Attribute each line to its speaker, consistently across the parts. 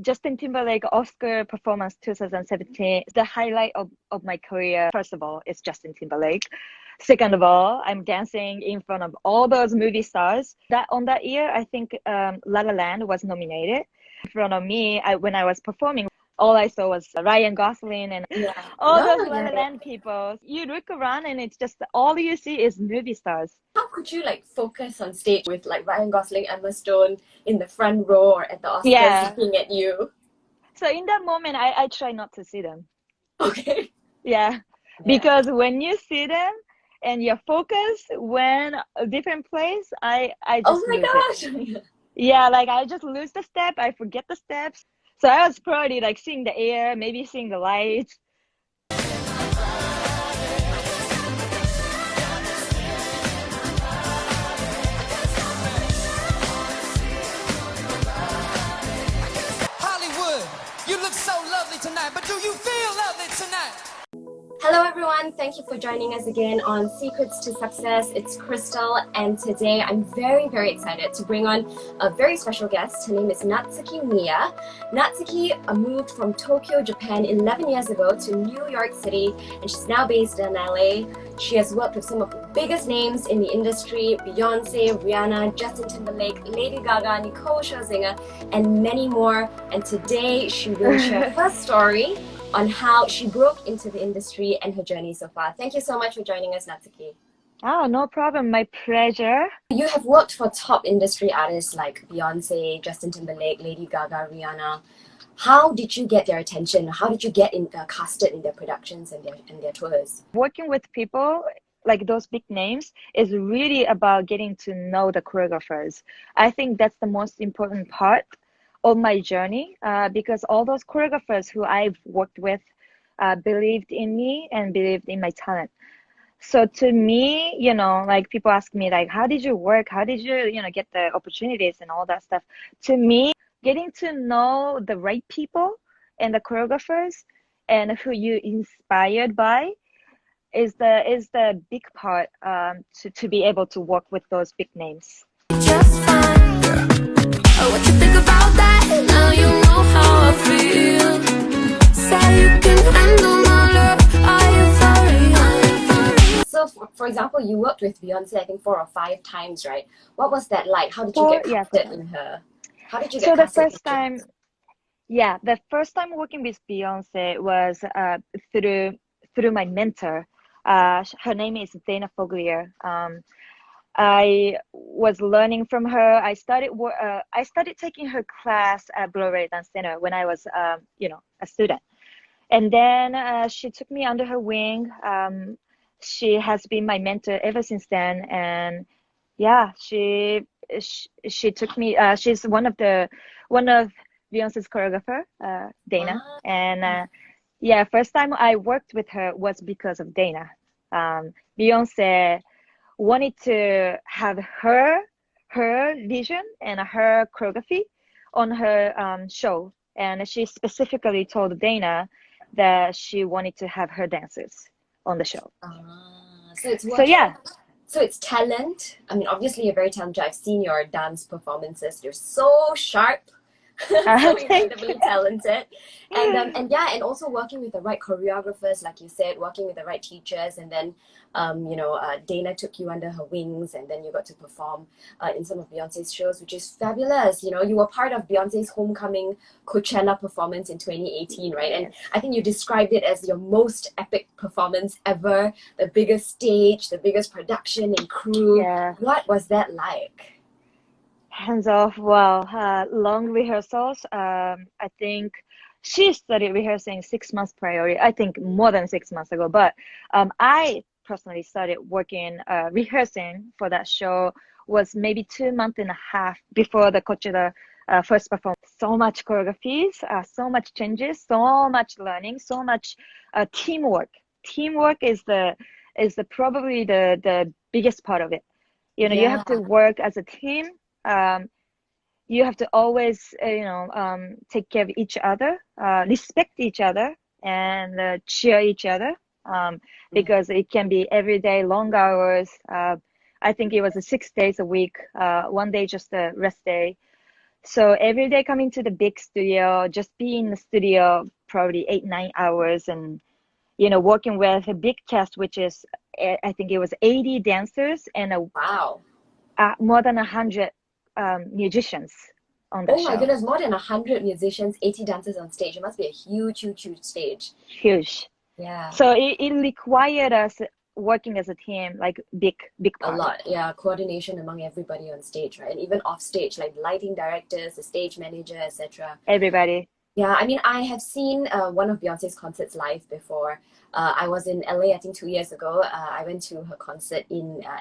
Speaker 1: Justin Timberlake Oscar performance 2017. The highlight of my career, first of all, is Justin Timberlake. Second of all, I'm dancing in front of all those movie stars. That on that year, I think La La Land was nominated. In front of me, when I was performing, all I saw was Ryan Gosling and
Speaker 2: Yeah.
Speaker 1: all those
Speaker 2: Oh,
Speaker 1: La La
Speaker 2: yeah.
Speaker 1: Land people. You look around and it's just all you see is movie stars.
Speaker 2: How could you like focus on stage with like Ryan Gosling, Emma Stone in the front row or at the Oscars
Speaker 1: Yeah.
Speaker 2: looking at you?
Speaker 1: So in that moment, I try not to see them.
Speaker 2: Okay.
Speaker 1: Yeah.
Speaker 2: Yeah.
Speaker 1: Because when you see them and you're focused when a different place, I
Speaker 2: Oh
Speaker 1: just
Speaker 2: my
Speaker 1: lose it.
Speaker 2: gosh.
Speaker 1: Yeah, like I just lose the step, I forget the steps. So I was probably like seeing the air, maybe seeing the lights.
Speaker 3: Hollywood, you look so lovely tonight, but do you feel lovely tonight?
Speaker 2: Hello everyone, thank you for joining us again on Secrets to Success. It's Crystal, and today I'm very excited to bring on a very special guest. Her name is Natsuki Miya. Natsuki moved from Tokyo, Japan 11 years ago to New York City, and she's now based in LA. She has worked with some of the biggest names in the industry: Beyonce, Rihanna, Justin Timberlake, Lady Gaga, Nicole Scherzinger, and many more. And today she will share her story on how she broke into the industry and her journey so far. Thank you so much for joining us, Natsuki.
Speaker 1: Oh, no problem. My pleasure.
Speaker 2: You have worked for top industry artists like Beyonce, Justin Timberlake, Lady Gaga, Rihanna. How did you get their attention? How did you get casted in their productions and their tours?
Speaker 1: Working with people like those big names is really about getting to know the choreographers. I think that's the most important part of my journey, because all those choreographers who I've worked with believed in me and believed in my talent. So to me, like people ask me like, how did you work? How did you, get the opportunities and all that stuff? To me, getting to know the right people and the choreographers and who you inspired by is the big part, to be able to work with those big names.
Speaker 4: Just fine. Oh, what you think about that? Now you know how I feel. Say you can handle my love. Are you for real?
Speaker 2: So, for example, you worked with Beyonce, I think 4 or 5 times, right? What was that like? How did you get
Speaker 1: Yeah,
Speaker 2: casted in her? How did you
Speaker 1: so
Speaker 2: get
Speaker 1: the
Speaker 2: casted in
Speaker 1: first
Speaker 2: her?
Speaker 1: time, the first time working with Beyonce was through my mentor. Her name is Dana Foglier. I was learning from her. I started taking her class at Broadway Dance Center when I was, a student. And then she took me under her wing. She has been my mentor ever since then. And yeah, she took me. She's one of Beyonce's choreographer, Dana.
Speaker 2: Ah,
Speaker 1: And yeah, first time I worked with her was because of Dana. Beyonce wanted to have her vision and her choreography on her show, and she specifically told Dana that she wanted to have her dancers on the show.
Speaker 2: so it's
Speaker 1: So
Speaker 2: working.
Speaker 1: yeah.
Speaker 2: So it's talent. I mean, obviously you're very talented. I've seen your dance performances. You're so sharp. So
Speaker 1: Thank you.
Speaker 2: incredibly talented, and yeah, and also working with the right choreographers, like you said, working with the right teachers, and then Dana took you under her wings, and then you got to perform in some of Beyonce's shows, which is fabulous. You were part of Beyonce's homecoming Coachella performance in 2018, right? And I think you described it as your most epic performance ever, the biggest stage, the biggest production and crew.
Speaker 1: Yeah.
Speaker 2: What was that like?
Speaker 1: Hands off. Well, long rehearsals. I think she started rehearsing 6 months prior. I think more than 6 months ago. But I personally started working, rehearsing for that show was maybe 2 months and a half before the Coachella first performance. So much choreographies, so much changes, so much learning, so much teamwork. Teamwork is probably the biggest part of it. You
Speaker 2: Yeah.
Speaker 1: have to work as a team. You have to always, take care of each other, respect each other, and cheer each other, because it can be every day, long hours. I think it was 6 days a week, one day just a rest day. So every day coming to the big studio, just be in the studio probably 8, 9 hours, and working with a big cast, which is I think it was 80 dancers and
Speaker 2: Wow.
Speaker 1: more than 100 musicians on the
Speaker 2: Oh my
Speaker 1: show.
Speaker 2: goodness, more than 100 musicians, 80 dancers on stage. It must be a huge, huge, huge stage.
Speaker 1: Huge.
Speaker 2: Yeah.
Speaker 1: So it required us working as a team, like big
Speaker 2: A
Speaker 1: part.
Speaker 2: lot, yeah. Coordination among everybody on stage, right? And even off stage, like lighting directors, the stage manager, etc.
Speaker 1: Everybody.
Speaker 2: Yeah, I mean, I have seen one of Beyonce's concerts live before. I was in LA, I think 2 years ago. I went to her concert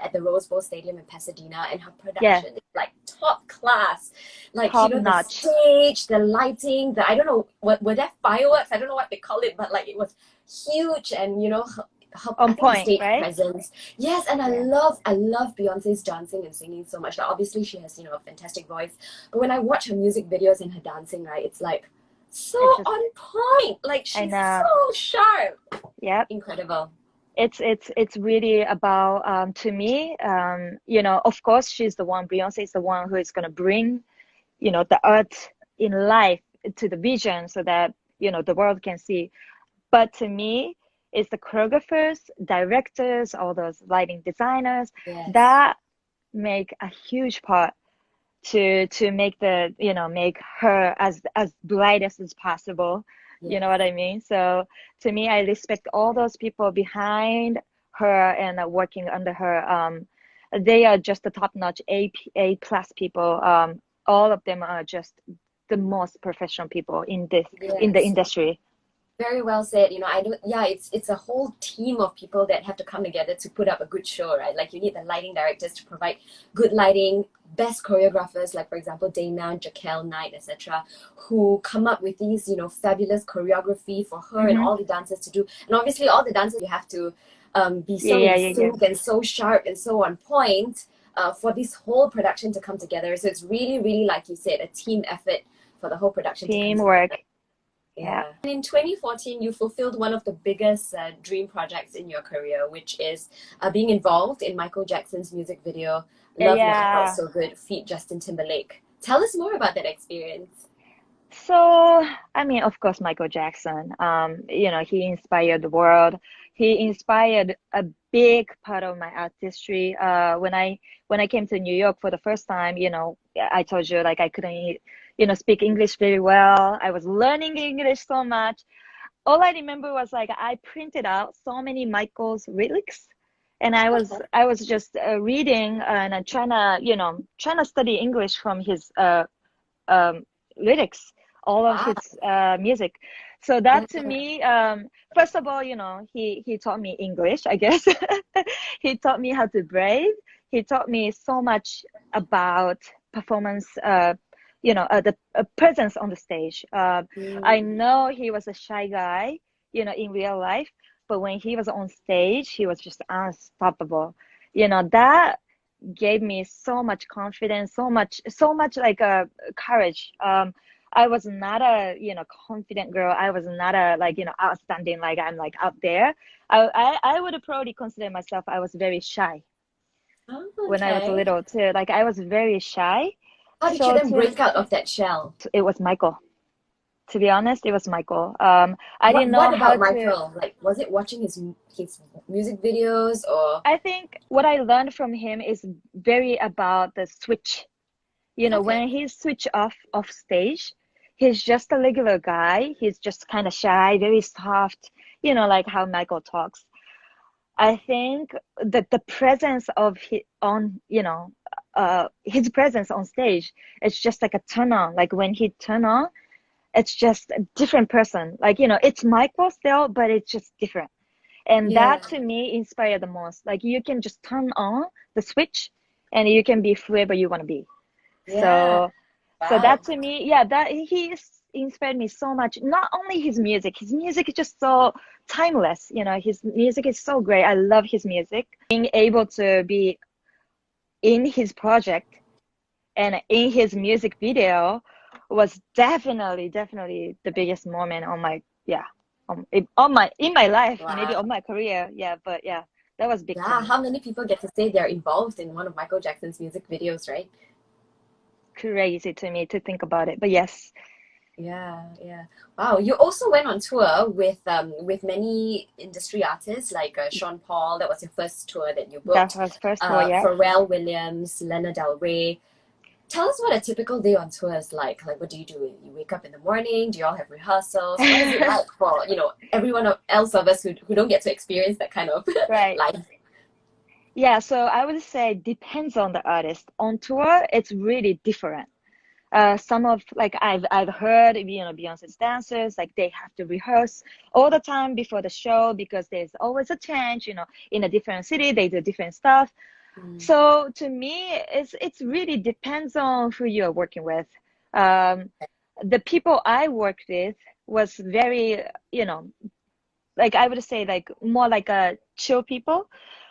Speaker 2: at the Rose Bowl Stadium in Pasadena, and her production is like top class. Like,
Speaker 1: Top
Speaker 2: the
Speaker 1: notch.
Speaker 2: stage, the lighting, I don't know, were there fireworks? I don't know what they call it, but like it was huge, and her I
Speaker 1: On
Speaker 2: think the
Speaker 1: point,
Speaker 2: stage
Speaker 1: right?
Speaker 2: presence. Yes, and I love Beyonce's dancing and singing so much. Like, obviously, she has a fantastic voice, but when I watch her music videos and her dancing, right, it's like so on point. Like, she's so sharp.
Speaker 1: Yep.
Speaker 2: Incredible.
Speaker 1: It's really about to me, of course Beyonce is the one who is going to bring the art in life to the vision, so that the world can see. But to me, it's the choreographers, directors, all those lighting designers that make a huge part to make make her as bright as possible. You know what I mean? So to me, I respect all those people behind her and working under her. They are just the top-notch A plus people. All of them are just the most professional people in the industry.
Speaker 2: Very well said. It's a whole team of people that have to come together to put up a good show, right? Like, you need the lighting directors to provide good lighting, best choreographers, like for example Dana, Jaquel Knight, etc., who come up with these fabulous choreography for her and all the dancers to do. And obviously all the dancers, you have to be so in sync and so sharp and so on point for this whole production to come together. So it's really, really, like you said, a team effort for the whole production.
Speaker 1: Teamwork.
Speaker 2: Yeah. And in 2014, you fulfilled one of the biggest dream projects in your career, which is being involved in Michael Jackson's music video, Love Never Felt So Good, feat Justin Timberlake. Tell us more about that experience.
Speaker 1: So, I mean, of course, Michael Jackson, he inspired the world. He inspired a big part of my artistry. When I came to New York for the first time, I told you, like, I couldn't speak English very well. I was learning English so much. All I remember was, like, I printed out so many Michael's lyrics, and I was just reading and trying to study English from his lyrics, all of his music. So that to me, first of all, he taught me English, I guess. He taught me how to brave. He taught me so much about performance, the presence on the stage. I know he was a shy guy, in real life, but when he was on stage, he was just unstoppable. That gave me so much confidence, so much like courage. I was not a confident girl. I was not a outstanding, like I'm like out there. I would have probably considered myself, I was very shy when I was little too. Like, I was very shy.
Speaker 2: How did you then break out of that shell?
Speaker 1: It was Michael. To be honest, it was Michael. I didn't know
Speaker 2: what
Speaker 1: how
Speaker 2: about Michael? Like, was it watching his music videos, or?
Speaker 1: I think what I learned from him is very about the switch. When he switch off stage, he's just a regular guy. He's just kind of shy, very soft, like how Michael talks. I think that the presence of his presence on stage, it's just like a turn on. Like, when he turn on, it's just a different person. Like, it's Michael still, but it's just different. And that to me inspired the most. Like, you can just turn on the switch and you can be whoever you want to be. So that to me, that he inspired me so much. Not only his music is just so timeless. His music is so great. I love his music. Being able to be in his project and in his music video was definitely the biggest moment on my in my life, maybe on my career. But that was big.
Speaker 2: How many people get to say they're involved in one of Michael Jackson's music videos, right?
Speaker 1: crazy to me to think about it. But yes,
Speaker 2: Yeah, yeah. Wow. You also went on tour with many industry artists like Sean Paul. That was your first tour that you
Speaker 1: that
Speaker 2: booked.
Speaker 1: was first tour, yeah.
Speaker 2: Pharrell Williams, Lana Del Rey. Tell us what a typical day on tour is like. Like, what do? You wake up in the morning? Do you all have rehearsals? What is it like for, everyone else of us who don't get to experience that kind of
Speaker 1: Right.
Speaker 2: life?
Speaker 1: Yeah, so I would say depends on the artist. On tour, it's really different. Some of like I've heard, Beyonce's dancers, like they have to rehearse all the time before the show because there's always a change, in a different city, they do different stuff. So to me, it's really depends on who you're working with. The people I worked with was very, like I would say like more like a chill people.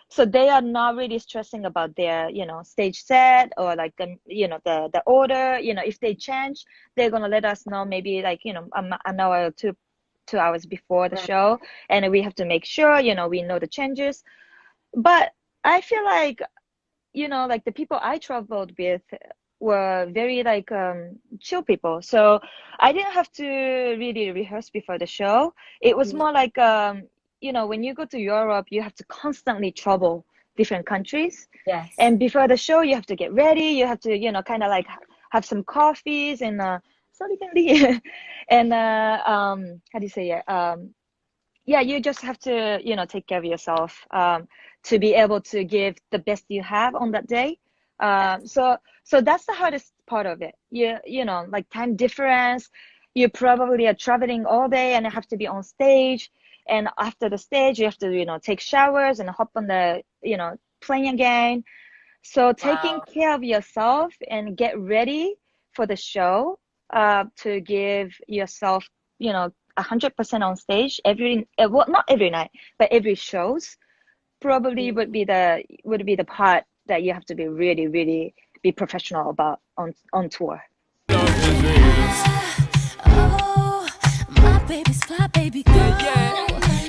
Speaker 1: So they are not really stressing about their, stage set or like the order. If they change, they're gonna let us know maybe like, an hour or 2 hours before the show, and we have to make sure, we know the changes. But I feel like, like the people I traveled with were very like chill people. So I didn't have to really rehearse before the show. It was more like when you go to Europe, you have to constantly travel different countries.
Speaker 2: Yes.
Speaker 1: And before the show, you have to get ready. You have to, kind of like have some coffees and sorry, Candy. And how do you say it? Yeah, you just have to, take care of yourself to be able to give the best you have on that day. So that's the hardest part of it. Like time difference. You probably are traveling all day and have to be on stage. And after the stage, you have to, take showers and hop on the, plane again. So taking
Speaker 2: Wow.
Speaker 1: care of yourself and get ready for the show to give yourself, 100% on stage well, not every night, but every shows probably would be the part that you have to be really, really be professional about on tour.
Speaker 4: Oh, my baby's fly, baby girl.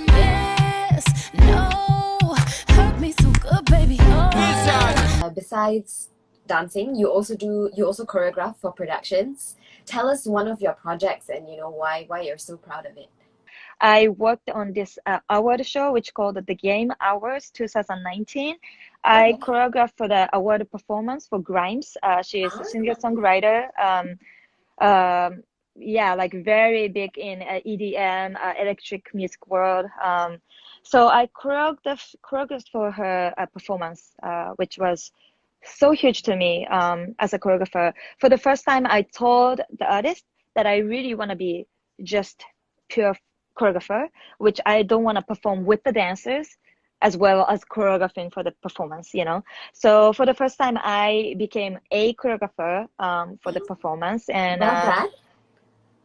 Speaker 4: Yes, no, hurt me so good, baby. Oh.
Speaker 2: Besides dancing, you also choreograph for productions. Tell us one of your projects and why you're so proud of it.
Speaker 1: I worked on this award show which called the Game Awards 2019. I choreographed for the award performance for Grimes. She is a singer-songwriter. Yeah, like very big in EDM, electric music world. So I choreographed for her performance, which was so huge to me as a choreographer. For the first time, I told the artist that I really want to be just pure choreographer, which I don't want to perform with the dancers as well as choreographing for the performance, So for the first time, I became a choreographer for the performance, and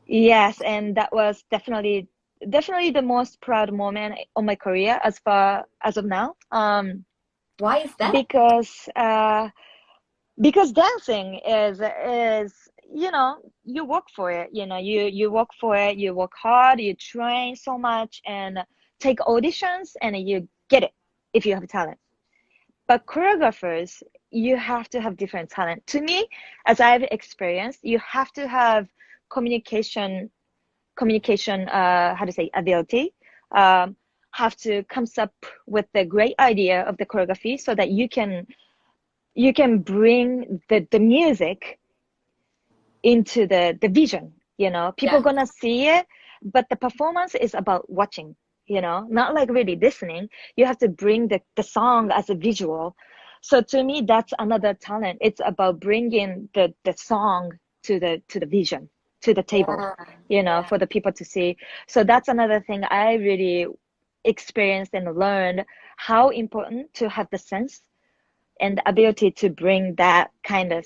Speaker 1: yes, and that was definitely the most proud moment of my career as far as of now.
Speaker 2: Why is that?
Speaker 1: Because dancing is you work for it, you work for it, you work hard, you train so much and take auditions and you get it if you have talent. But choreographers, you have to have different talent. To me, as I've experienced, you have to have communication how to say ability, have to come up with the great idea of the choreography so that you can bring the music into the vision. People gonna see it, but the performance is about watching, not like really listening. You have to bring the song as a visual. So to me, that's another talent. It's about bringing the song to the vision, to the table, for the people to see. So that's another thing I really experienced and learned, how important to have the sense and the ability to bring that kind of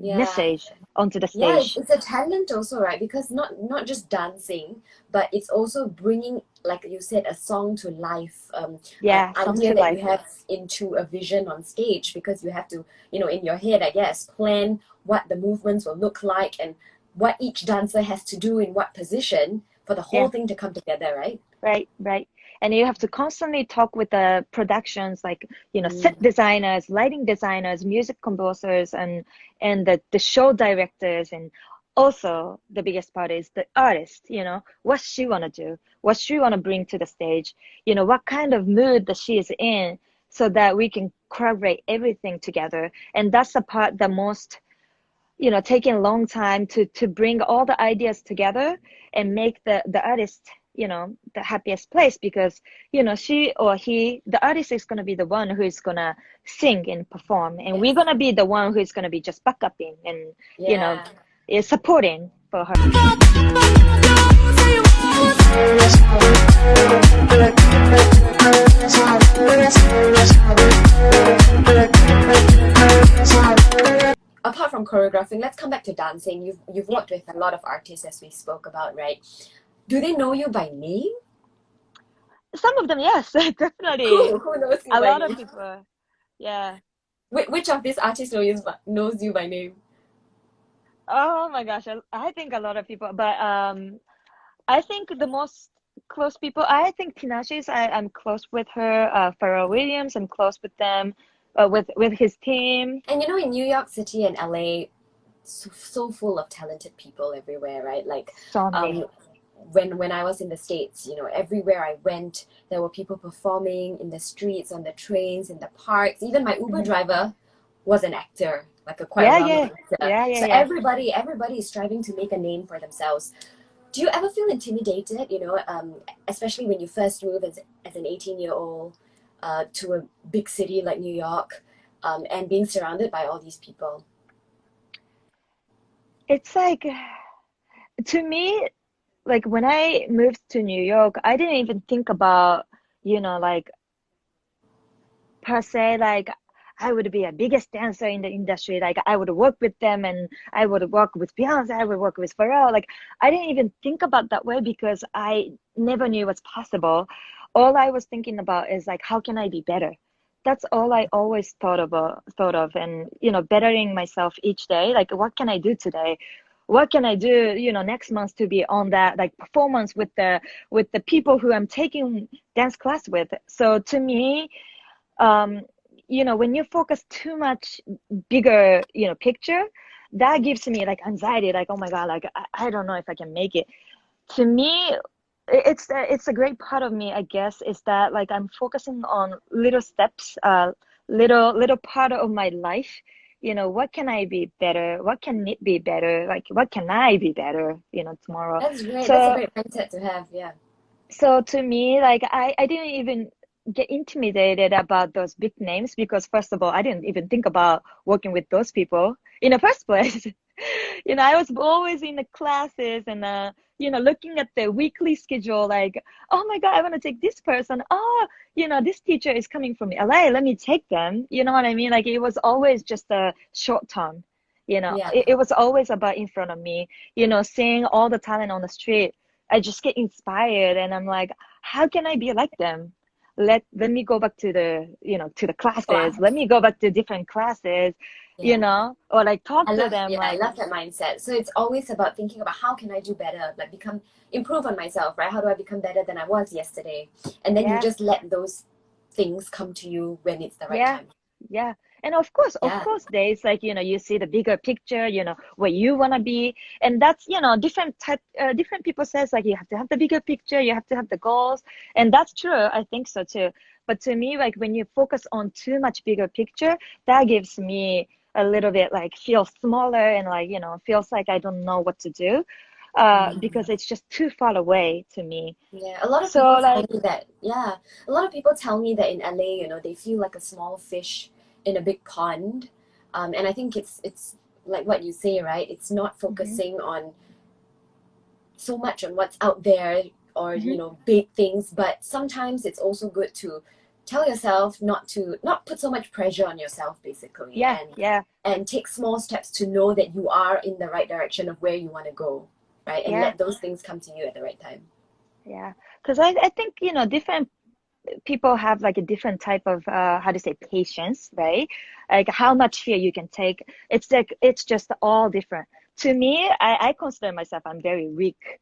Speaker 1: message onto the stage.
Speaker 2: It's a talent also, right? Because not just dancing, but it's also bringing, like you said, a song to life. An idea that you have into a vision on stage, because you have to, in your head, I guess, plan what the movements will look like and what each dancer has to do in what position for the whole thing to come together, right?
Speaker 1: Right. and you have to constantly talk with the productions, like, you know, set designers, lighting designers, music composers, and the show directors, and also the biggest part is the artist, you know, what she want to do, what she want to bring to the stage, you know, what kind of mood that she is in, so that we can collaborate everything together. And that's the part that most, you know, taking a long time to bring all the ideas together and make the artist, you know, the happiest place, because, you know, she or he, the artist is going to be the one who is going to sing and perform, and we're going to be the one who is going to be just backupping and, you know, is supporting for her.
Speaker 2: Apart from choreographing, let's come back to dancing. You've worked with a lot of artists, as we spoke about, right? Do they know you by name?
Speaker 1: Some of them, yes, definitely.
Speaker 2: Who knows you
Speaker 1: A
Speaker 2: by
Speaker 1: lot
Speaker 2: name?
Speaker 1: of people, yeah.
Speaker 2: Which of these artists knows you by name?
Speaker 1: Oh my gosh, I think a lot of people, but I think the most close people, I think Tinashe's, I'm close with her. Pharrell Williams, I'm close with them, with his team.
Speaker 2: And you know, in New York City and LA, so full of talented people everywhere, right? Like,
Speaker 1: So many.
Speaker 2: when I was in the States, you know, everywhere I went, there were people performing in the streets, on the trains, in the parks. Even my Uber driver was an actor, like a quite well-known actor. So everybody is striving to make a name for themselves. Do you ever feel intimidated, you know, especially when you first move as an 18-year-old to a big city like New York, and being surrounded by all these people?
Speaker 1: It's like, to me, like when I moved to New York, I didn't even think about, you know, like per se, like I would be a biggest dancer in the industry. Like I would work with them, and I would work with Beyonce, I would work with Pharrell. Like I didn't even think about that way, because I never knew what's possible. All I was thinking about is like, how can I be better? That's all I always thought of, and, you know, bettering myself each day. Like, what can I do today? What can I do, you know, next month to be on that like performance with the people who I'm taking dance class with. So to me, you know, when you focus too much bigger, you know, picture, that gives me like anxiety, like, oh my God, like I don't know if I can make it. To me, it's a great part of me, I guess, is that like I'm focusing on little steps, little part of my life. You know, what can I be better? What can it be better? Like, what can I be better, you know, tomorrow?
Speaker 2: That's great.
Speaker 1: So,
Speaker 2: That's a great mindset to have, yeah.
Speaker 1: so to me, like I didn't even get intimidated about those big names, because first of all, I didn't even think about working with those people in the first place. You know, I was always in the classes and you know, looking at the weekly schedule, like, oh my God, I want to take this person. Oh, you know, this teacher is coming from LA, let me take them. You know what I mean? Like it was always just a short term, you know.
Speaker 2: Yeah.
Speaker 1: It was always about in front of me, you know, seeing all the talent on the street. I just get inspired, and I'm like, how can I be like them? Let me go back to the, you know, to the classes. Let me go back to different classes, you know, or like talk to them.
Speaker 2: I
Speaker 1: Like,
Speaker 2: love that mindset. So it's always about thinking about how can I do better, like improve on myself, right? How do I become better than I was yesterday? And then you just let those things come to you when it's the right time.
Speaker 1: Yeah. And of course, there's like, you know, you see the bigger picture, you know, where you want to be. And that's, you know, different people says like, you have to have the bigger picture, you have to have the goals. And that's true. I think so too. But to me, like when you focus on too much bigger picture, that gives me a little bit like feel smaller, and like, you know, feels like I don't know what to do. Because it's just too far away to me.
Speaker 2: Yeah, a lot of people tell me that. Yeah, a lot of people tell me that in LA, you know, they feel like a small fish in a big pond, and I think it's like what you say, right? It's not focusing on so much on what's out there, or you know, big things, but sometimes it's also good to tell yourself not put so much pressure on yourself, basically. And take small steps to know that you are in the right direction of where you want to go. Right? And let those things come to you at the right time. Yeah.
Speaker 1: Because I think, you know, different people have like a different type of, how to say, patience, right? Like how much fear you can take. It's like, it's just all different. To me, I consider myself, I'm very weak,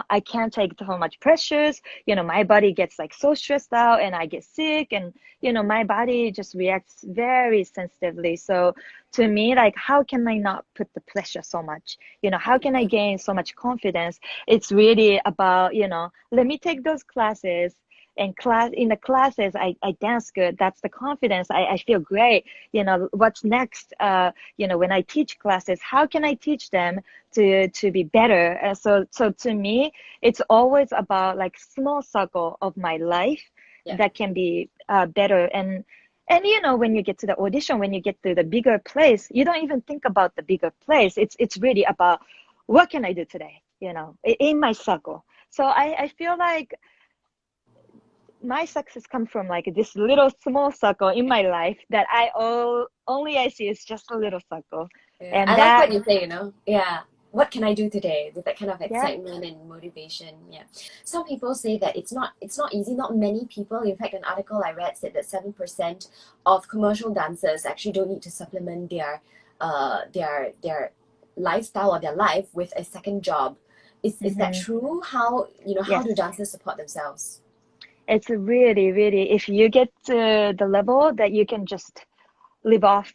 Speaker 1: I can't take so much pressures. My body gets like so stressed out and I get sick, and my body just reacts very sensitively. So to me, like, how can I not put the pressure so much? How can I gain so much confidence? It's really about, let me take those classes, and in the classes I dance good. That's the confidence. I feel great. What's next? When I teach classes, how can I teach them to be better? So to me, it's always about like small circle of my life that can be better. And when you get to the audition, when you get to the bigger place, you don't even think about the bigger place. It's really about what can I do today, in my circle. So I feel like my success comes from like this little small circle in my life that only I see is just a little circle.
Speaker 2: Yeah.
Speaker 1: And
Speaker 2: I like
Speaker 1: that,
Speaker 2: what you say, yeah. What can I do today? With that kind of
Speaker 1: yeah,
Speaker 2: excitement and motivation. Yeah. Some people say that it's not easy. Not many people. In fact, an article I read said that 7% of commercial dancers actually don't need to supplement their lifestyle or their life with a second job. Is that true? How how
Speaker 1: yes.
Speaker 2: do dancers support themselves?
Speaker 1: It's really, really, if you get to the level that you can just live off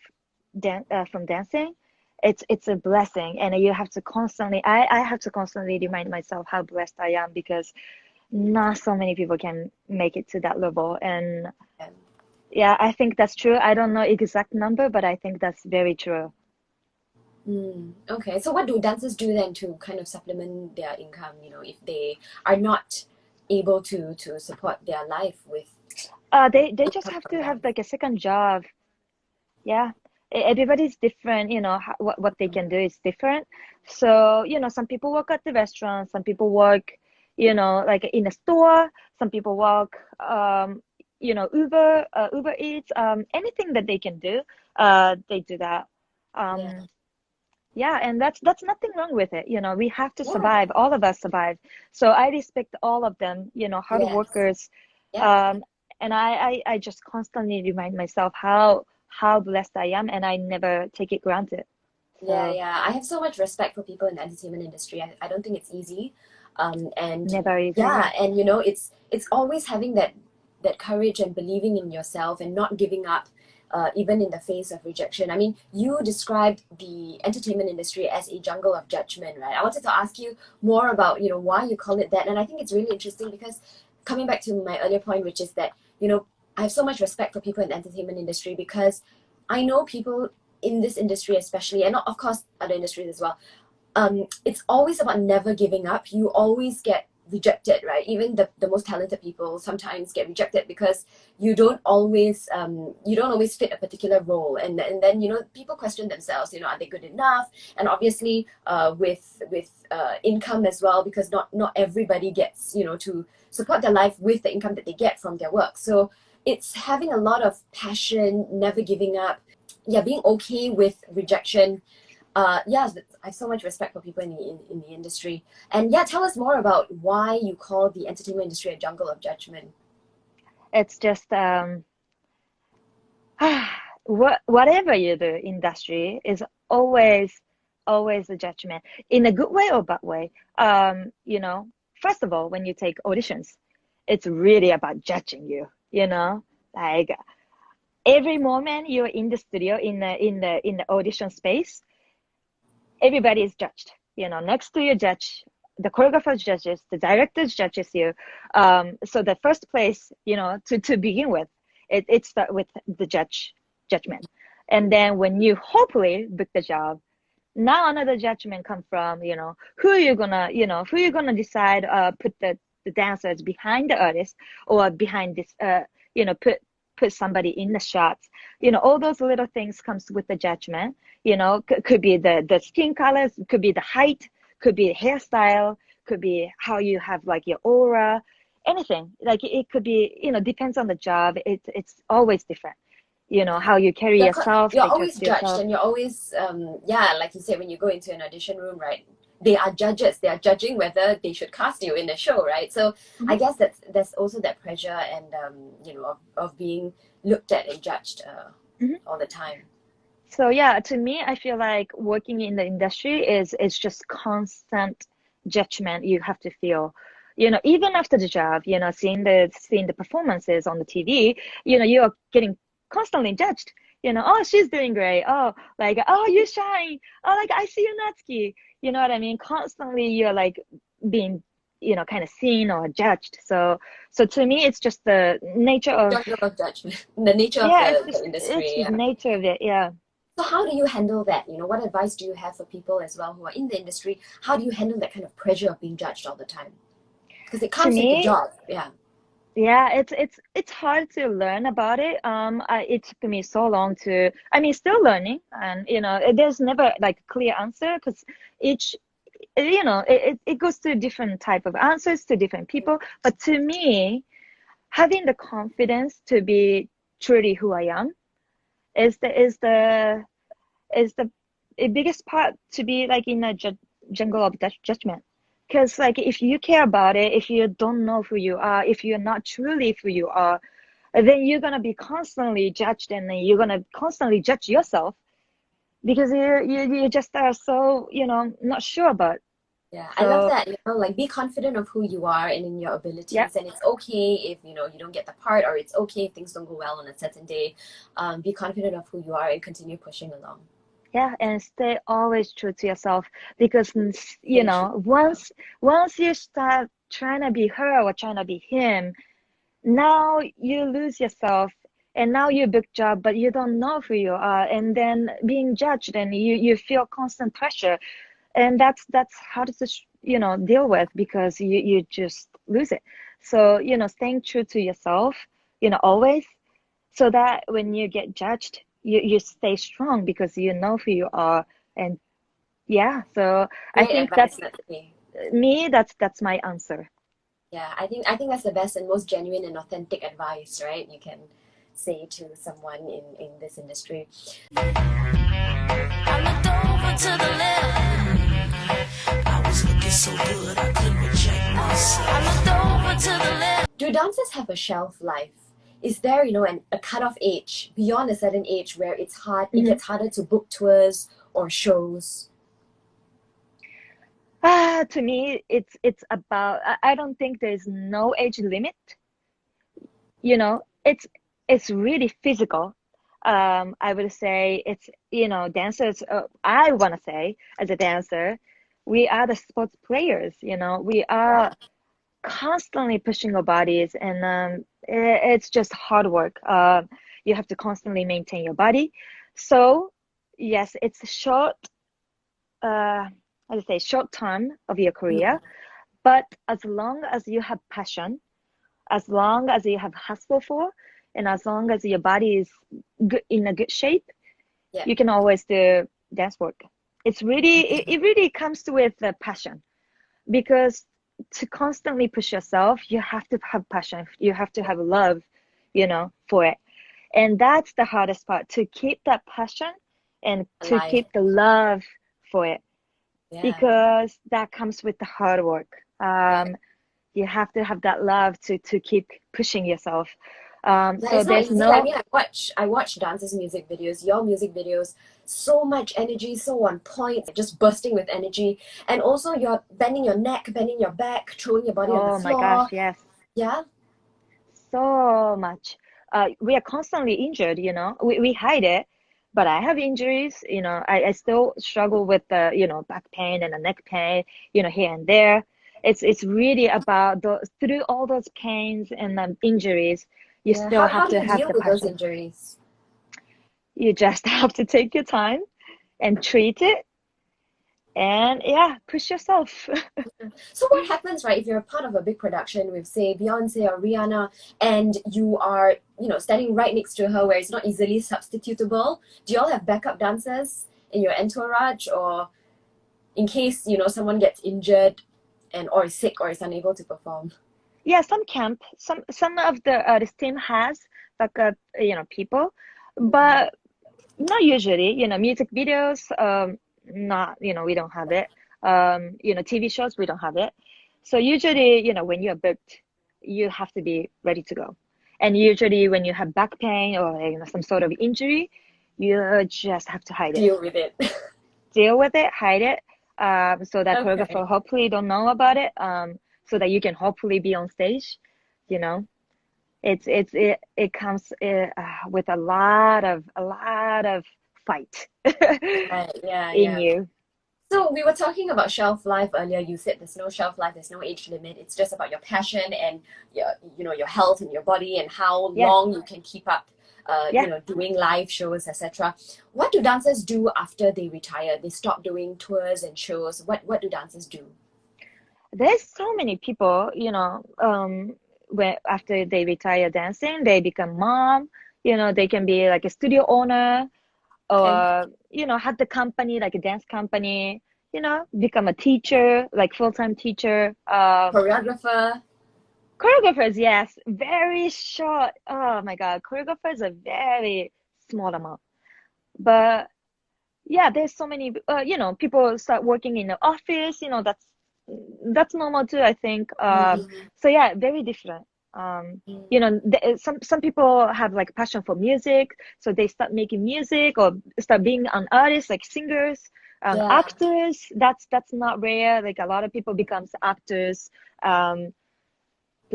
Speaker 1: from dancing, it's a blessing. And you have to constantly, I have to constantly remind myself how blessed I am, because not so many people can make it to that level. And yeah, I think that's true. I don't know exact number, but I think that's very true.
Speaker 2: Okay, so what do dancers do then to kind of supplement their income, if they are not able to support their life with
Speaker 1: They just
Speaker 2: income
Speaker 1: have
Speaker 2: from
Speaker 1: to have
Speaker 2: dance?
Speaker 1: like a second job. Yeah. Everybody's different, what they can do is different. So, some people work at the restaurant, some people work, like in a store, some people work, Uber Eats, anything that they can do, they do that.
Speaker 2: Yeah,
Speaker 1: Yeah, and that's nothing wrong with it. We have to
Speaker 2: yeah,
Speaker 1: survive, all of us survive. So I respect all of them, hard
Speaker 2: yes,
Speaker 1: workers.
Speaker 2: yeah.
Speaker 1: Um, and I just constantly remind myself how blessed I am, and I never take it granted.
Speaker 2: Yeah,
Speaker 1: So
Speaker 2: yeah. I have so much respect for people in the entertainment industry. I don't think it's easy. And
Speaker 1: never easy.
Speaker 2: yeah, and it's always having that courage and believing in yourself and not giving up, even in the face of rejection. I mean, you described the entertainment industry as a jungle of judgment, right? I wanted to ask you more about, why you call it that. And I think it's really interesting because coming back to my earlier point, which is that, I have so much respect for people in the entertainment industry because I know people in this industry especially, and of course other industries as well, it's always about never giving up. You always get rejected, right? Even the most talented people sometimes get rejected because you don't always fit a particular role, and then people question themselves, are they good enough? And obviously with income as well, because not everybody gets to support their life with the income that they get from their work. So it's having a lot of passion, never giving up, yeah, being okay with rejection. Yeah, I have so much respect for people in the industry. And yeah, tell us more about why you call the entertainment industry a jungle of judgment.
Speaker 1: It's just whatever you do, industry is always a judgment, in a good way or bad way. First of all, when you take auditions, it's really about judging you, like every moment you're in the studio, in the audition space, everybody is judged. Next to your judge, the choreographer judges, the director judges you. So the first place, to begin with, it starts with the judgment. And then when you hopefully book the job, now another judgment come from, who you're gonna decide, put the dancers behind the artist, or behind this, put somebody in the shots. All those little things comes with the judgment. Could be the skin colors, could be the height, could be the hairstyle, could be how you have like your aura, anything. Like it could be, depends on the job. It's always different. How you carry yourself,
Speaker 2: You're
Speaker 1: take care
Speaker 2: always
Speaker 1: of
Speaker 2: judged,
Speaker 1: yourself.
Speaker 2: and you're always yeah, like you said, when you go into an audition room, right? They are judges. They are judging whether they should cast you in a show, right? So I
Speaker 1: Mhm.
Speaker 2: guess there's also that pressure and of being looked at and judged
Speaker 1: Mhm.
Speaker 2: all the time.
Speaker 1: So yeah, to me, I feel like working in the industry is just constant judgment you have to feel. Even after the job, seeing the performances on the TV, you're getting constantly judged. Oh, she's doing great. Oh, like, oh, you shine. Oh, like, I see you, Natsuki. You know what I mean? Constantly you're like being, kind of seen or judged. So to me, it's just the nature of,
Speaker 2: Jungle of judgment, the nature of
Speaker 1: yeah,
Speaker 2: the industry.
Speaker 1: it's the
Speaker 2: Yeah.
Speaker 1: nature of it. Yeah.
Speaker 2: So how do you handle that? What advice do you have for people as well who are in the industry? How do you handle that kind of pressure of being judged all the time? Because it
Speaker 1: To
Speaker 2: comes with the
Speaker 1: me,
Speaker 2: job. Yeah.
Speaker 1: yeah, it's hard to learn about it. It took me so long to, I mean, still learning, and there's never like a clear answer because each, it goes to different type of answers to different people. But to me, having the confidence to be truly who I am is the biggest part to be like in a jungle of judgment. Because like if you care about it, if you don't know who you are, if you're not truly who you are, then you're gonna be constantly judged, and then you're gonna constantly judge yourself because you just are so not sure about.
Speaker 2: Yeah, I love
Speaker 1: So
Speaker 2: that, like be confident of who you are and in your abilities,
Speaker 1: yeah,
Speaker 2: and it's okay if, you don't get the part, or it's okay if things don't go well on a certain day. Be confident of who you are and continue pushing along.
Speaker 1: yeah, and stay always true to yourself because
Speaker 2: Stay true.
Speaker 1: once you start trying to be her or trying to be him, now you lose yourself, and now you book job but you don't know who you are, and then being judged, and you feel constant pressure, and that's hard to deal with because you just lose it. So staying true to yourself always, so that when you get judged, you stay strong because you know who you are. And yeah, so I
Speaker 2: Great
Speaker 1: think
Speaker 2: advice, Natsuki.
Speaker 1: that's my answer.
Speaker 2: Yeah, I think that's the best and most genuine and authentic advice, right? You can say to someone in this industry.
Speaker 4: I looked over to the left. I was looking so good I couldn't reject myself. I looked over to the left.
Speaker 2: Do dancers have a shelf life? Is there, a cutoff age beyond a certain age where it gets harder to book tours or shows?
Speaker 1: To me, it's about, I don't think there's no age limit. It's really physical. I would say it's, dancers, I want to say as a dancer, we are the sports players. We
Speaker 2: Yeah.
Speaker 1: are constantly pushing our bodies, and it's just hard work. You have to constantly maintain your body. So yes, it's a short, I would say short time of your career, but as long as you have passion, as long as you have hustle for, and as long as your body is good, in a good shape,
Speaker 2: Yeah.
Speaker 1: you can always do dance work. It really comes with the passion, because to constantly push yourself, you have to have passion, you have to have love, for it. And that's the hardest part, to keep that passion and to
Speaker 2: Alive.
Speaker 1: keep the love for it,
Speaker 2: Yeah.
Speaker 1: because that comes with the hard work. You have to have that love to keep pushing yourself.
Speaker 2: Yeah,
Speaker 1: So
Speaker 2: it's not
Speaker 1: there's
Speaker 2: easy. I
Speaker 1: no,
Speaker 2: mean, I watch dancers' music videos, your music videos, so much energy, so on point, just bursting with energy. And also you're bending your neck, bending your back, throwing your body on the
Speaker 1: oh my gosh,
Speaker 2: floor.
Speaker 1: yes,
Speaker 2: Yeah?
Speaker 1: so much. We are constantly injured, we hide it, but I have injuries, I still struggle with the, back pain and the neck pain, here and there. It's really about through all those pains and injuries, you
Speaker 2: Yeah.
Speaker 1: still
Speaker 2: How
Speaker 1: have
Speaker 2: do
Speaker 1: to
Speaker 2: you
Speaker 1: have
Speaker 2: deal
Speaker 1: the
Speaker 2: with those
Speaker 1: passion.
Speaker 2: injuries?
Speaker 1: You just have to take your time and treat it, and yeah, push yourself.
Speaker 2: So what happens, right, if you're a part of a big production with, say, Beyonce or Rihanna, and you are, standing right next to her where it's not easily substitutable? Do you all have backup dancers in your entourage, or in case, someone gets injured or is sick or is unable to perform?
Speaker 1: Yeah, some of the this team has backup, people, but not usually. Music videos, not, we don't have it. TV shows, we don't have it. So usually, when you're booked, you have to be ready to go. And usually when you have back pain or some sort of injury, you just have to hide it.
Speaker 2: Deal with it.
Speaker 1: Deal with it, hide it. So that
Speaker 2: Okay.
Speaker 1: choreographer hopefully don't know about it, so that you can hopefully be on stage, you know. It comes with a lot of fight
Speaker 2: Right. Yeah,
Speaker 1: in
Speaker 2: yeah.
Speaker 1: you.
Speaker 2: So we were talking about shelf life earlier. You said there's no shelf life, there's no age limit. It's just about your passion and your health and your body and how
Speaker 1: Yeah,
Speaker 2: long you can keep up,
Speaker 1: yeah.
Speaker 2: doing live shows, etc. What do dancers do after they retire? They stop doing tours and shows. What do dancers do?
Speaker 1: There's so many people, where after they retire dancing, they become mom. They can be like a studio owner,
Speaker 2: Okay,
Speaker 1: or have the company like a dance company. Become a teacher, like full-time teacher.
Speaker 2: choreographer.
Speaker 1: Choreographers, yes, very short. Oh my God, choreographers are very small amount. But yeah, there's so many. People start working in the office. That's normal too, I think.
Speaker 2: Mhm.
Speaker 1: So yeah, very different. Some people have like passion for music, so they start making music or start being an artist, like singers,
Speaker 2: Yeah,
Speaker 1: actors. That's not rare. Like a lot of people becomes actors.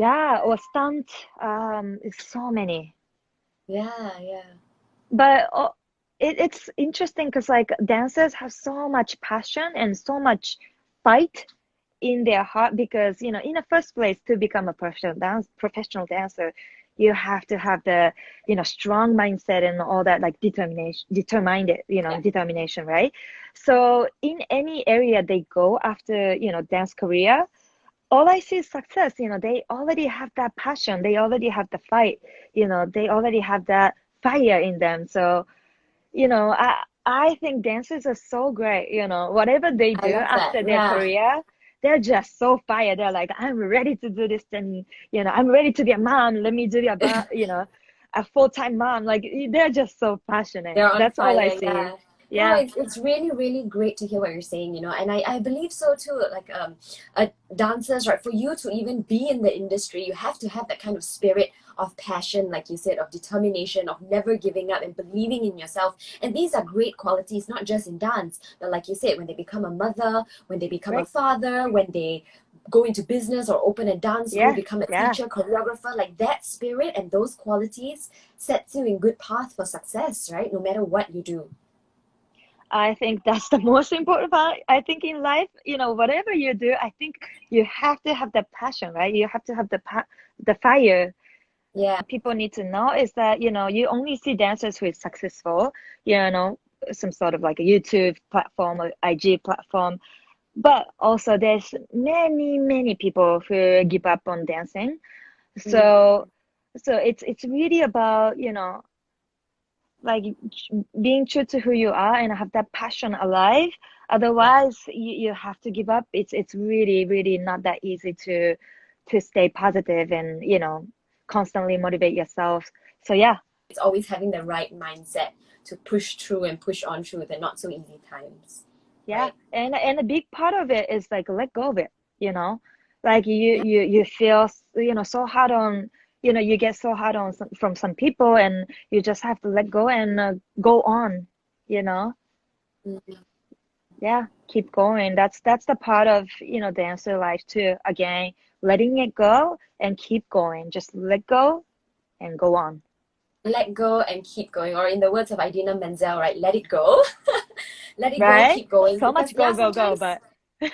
Speaker 1: Yeah, or stunt. It's so many.
Speaker 2: yeah, yeah.
Speaker 1: But it's interesting because like dancers have so much passion and so much fight in their heart, because in the first place, to become a professional dancer, you have to have the strong mindset and all that, like determination, right? So in any area they go after dance career, all I see is success. They already have that passion, they already have the fight, they already have that fire in them. So I think dancers are so great. Whatever they
Speaker 2: I
Speaker 1: do
Speaker 2: love that.
Speaker 1: after their
Speaker 2: Yeah.
Speaker 1: career, they're just so fired. They're like, I'm ready to do this, and I'm ready to be a mom. Let me do a full-time mom. Like they're just so passionate.
Speaker 2: They're on
Speaker 1: That's all I
Speaker 2: fire,
Speaker 1: see.
Speaker 2: yeah. No,
Speaker 1: Yeah,
Speaker 2: it's really, really great to hear what you're saying, and I believe so too. Like dancers, right? For you to even be in the industry, you have to have that kind of spirit of passion, like you said, of determination, of never giving up and believing in yourself. And these are great qualities, not just in dance, but like you said, when they become a mother, when they become a
Speaker 1: right.
Speaker 2: father, when they go into business or open a dance school,
Speaker 1: Yeah,
Speaker 2: become a
Speaker 1: yeah.
Speaker 2: teacher, choreographer, like that spirit and those qualities sets you in good path for success, right? No matter what you do.
Speaker 1: I think that's the most important part. I think in life, whatever you do, I think you have to have the passion, right? You have to have the fire.
Speaker 2: Yeah.
Speaker 1: People need to know is that you only see dancers who is successful, some sort of like a YouTube platform or IG platform, but also there's many people who give up on dancing.
Speaker 2: Mm.
Speaker 1: So it's really about like being true to who you are and have that passion alive.
Speaker 2: Yeah.
Speaker 1: Otherwise you have to give up. It's really not that easy to stay positive and constantly motivate yourself. So yeah.
Speaker 2: It's always having the right mindset to push through and push on through the not so easy times,
Speaker 1: Yeah,
Speaker 2: right?
Speaker 1: and a big part of it is like let go of it, you know, like you feel so hard on, you get so hard on from some people, and you just have to let go and go on, you know.
Speaker 2: Mm.
Speaker 1: Yeah, keep going. That's the part of dancer life too. Again, letting it go and keep going. Just let go and go on.
Speaker 2: Let go and keep going, or in the words of Idina Menzel, right? Let it go. Let it go,
Speaker 1: Right?
Speaker 2: keep going.
Speaker 1: So
Speaker 2: Because
Speaker 1: much go go go,
Speaker 2: sometimes
Speaker 1: but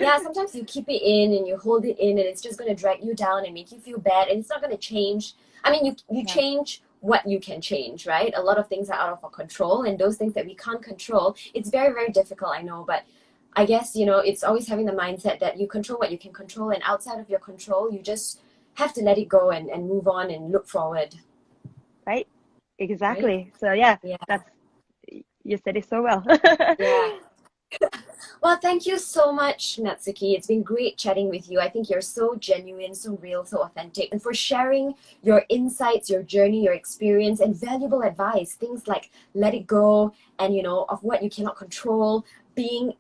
Speaker 2: yeah, sometimes you keep it in and you hold it in and it's just going to drag you down and make you feel bad and it's not going to change. I mean, you
Speaker 1: yeah.
Speaker 2: change what you can change, right? A lot of things are out of our control, and those things that we can't control, it's very, very difficult, I know, but I guess, it's always having the mindset that you control what you can control, and outside of your control, you just have to let it go and move on and look forward,
Speaker 1: Right?
Speaker 2: right?
Speaker 1: Exactly. So yeah,
Speaker 2: Yeah.
Speaker 1: that's you said it so well.
Speaker 2: Yeah. Well, thank you so much, Natsuki. It's been great chatting with you. I think you're so genuine, so real, so authentic, and for sharing your insights, your journey, your experience, and valuable advice. Things like let it go and, of what you cannot control, being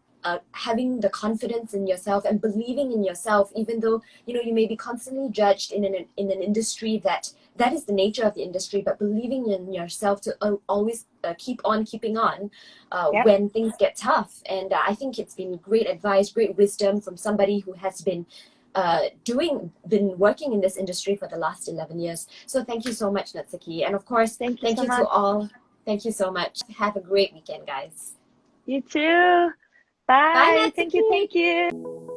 Speaker 2: having the confidence in yourself and believing in yourself, even though you may be constantly judged in an industry that is the nature of the industry, but believing in yourself to always keep on keeping on
Speaker 1: Yep.
Speaker 2: when things get tough. And I think it's been great advice, great wisdom from somebody who has been working in this industry for the last 11 years. So thank you so much, Natsuki. And of course,
Speaker 1: Thank you
Speaker 2: thank
Speaker 1: so
Speaker 2: you to
Speaker 1: much.
Speaker 2: all. Thank you so much. Have a great weekend, guys.
Speaker 1: You too.
Speaker 2: Bye,
Speaker 1: Bye. Thank you.
Speaker 2: Natsuki.
Speaker 1: Thank you.